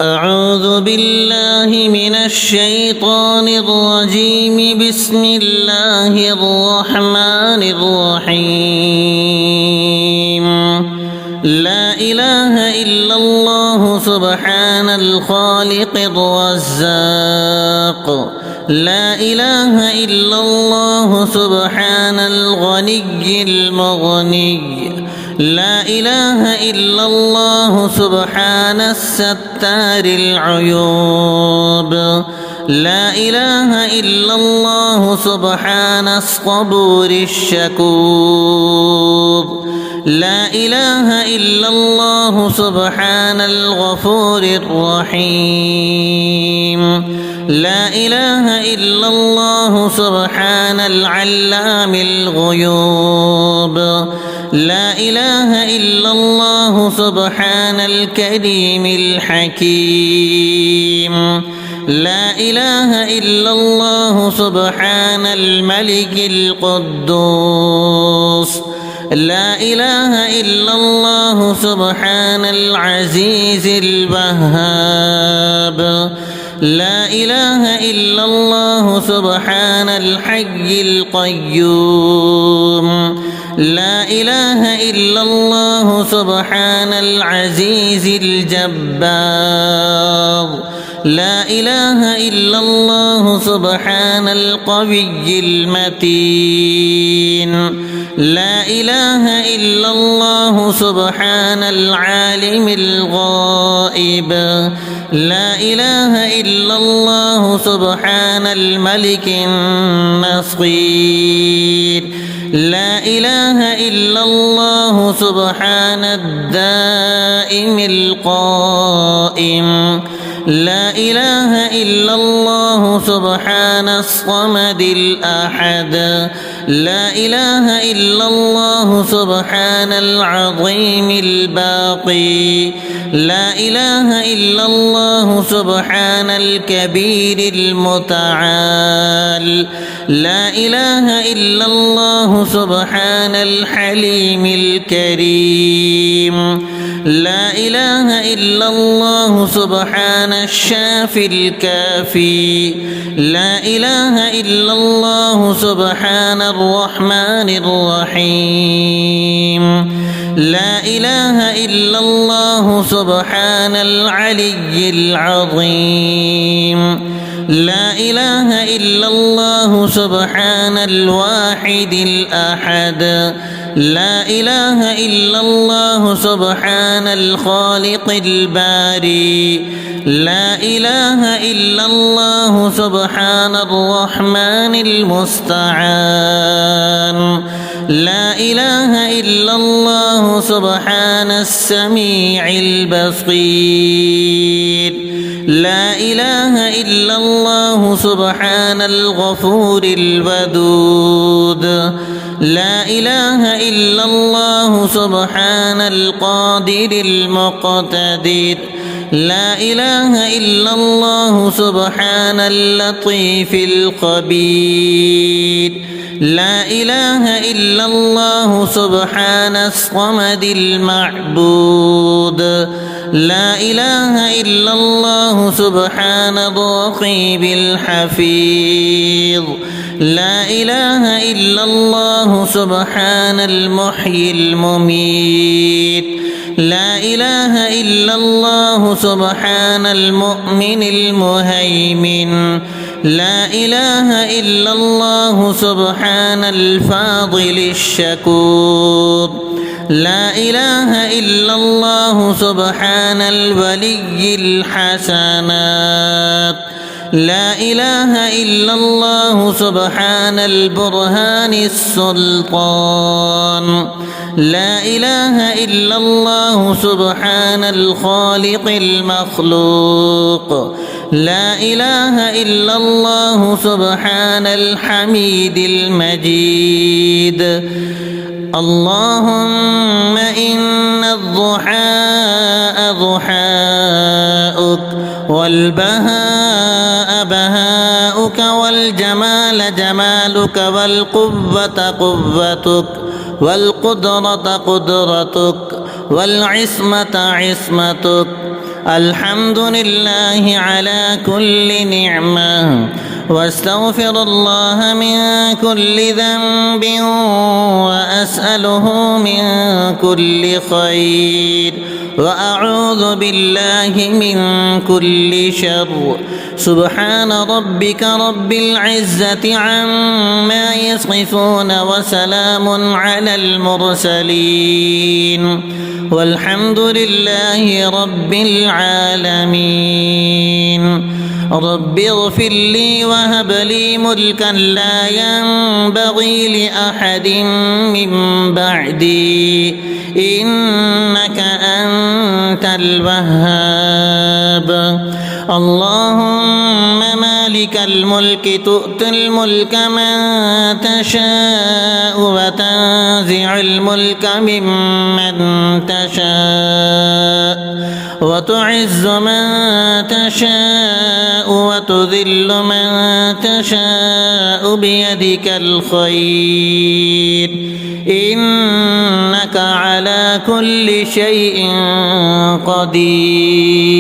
أعوذ بالله من الشيطان الرجيم بسم الله الرحمن الرحيم لا إله إلا الله سبحان الخالق الرزاق لا إله إلا الله سبحان الغني المغني لا إله إلا الله سبحان الستار العيوب لا إله إلا الله سبحان الصبور الشكور لا إله إلا الله سبحان الغفور الرحيم لا إله إلا الله سبحان العلام الغيوب لا إله إلا الله سبحان الكريم الحكيم لا إله إلا الله سبحان الملك القدوس لا إله إلا الله سبحان العزيز الوهاب لا إله إلا الله سبحان الحي القيوم لا إله إلا الله سبحان العزيز الجبار لا إله إلا الله سبحان القوي المتين لا إله إلا الله سبحان العالم الغائب لا إله إلا الله سبحان الملك النصير لا إله إلا الله سبحان الدائم القائم لا إله إلا الله سبحان الصمد الأحد لا إله إلا الله سبحان العظيم الباقي لا إله إلا الله سبحان الكبير المتعال لا إله إلا الله سبحان الحليم الكريم لا إله إلا الله سبحان الشافي الكافي لا إله إلا الله سبحان الرحمن الرحيم لا إله إلا الله سبحان العلي العظيم لا إله إلا الله سبحان الواحد الأحد لا إله إلا الله سبحان الخالق الباري لا إله إلا الله سبحان الرحمن المستعان لا إله إلا الله سبحان السميع البصير لا إله إلا الله سبحان الغفور الودود لا إله إلا الله سبحان القادر المقتدر لا إله إلا الله سبحان اللطيف الخبير لا إله إلا الله سبحان الصمد المعبود لا إله إلا الله سبحان الرقيب الحفيظ لا إله إلا الله سبحان المحيي المميت لا إله إلا الله سبحان المؤمن المهيمن لا إله إلا الله سبحان الفاضل الشكور لا إله إلا الله سبحان الولي الحسنات لا إله إلا الله سبحان البرهان السلطان لا إله إلا الله سبحان الخالق المخلوق لا إله إلا الله سبحان الحميد المجيد اللهم إن الضحاء ضحاؤك والبهاء بهاؤك والجمال جمالك والقوة قوتك والقدرة قدرتك والعصمة عصمتك الحمد لله على كل نعمة واستغفر الله من كل ذنب وأسأله من كل خير وأعوذ بالله من كل شر سبحان ربك رب العزة عما يصفون وسلام على المرسلين والحمد لله رب العالمين رب اغفر لي وهب لي ملكا لا ينبغي لأحد من بعدي إنك أنت الوهاب اللهم مالك الملك تؤتي الملك من تشاء وتنزع الملك ممن تشاء وتعز من تشاء وتذل من تشاء بيدك الخير إنك على كل شيء قدير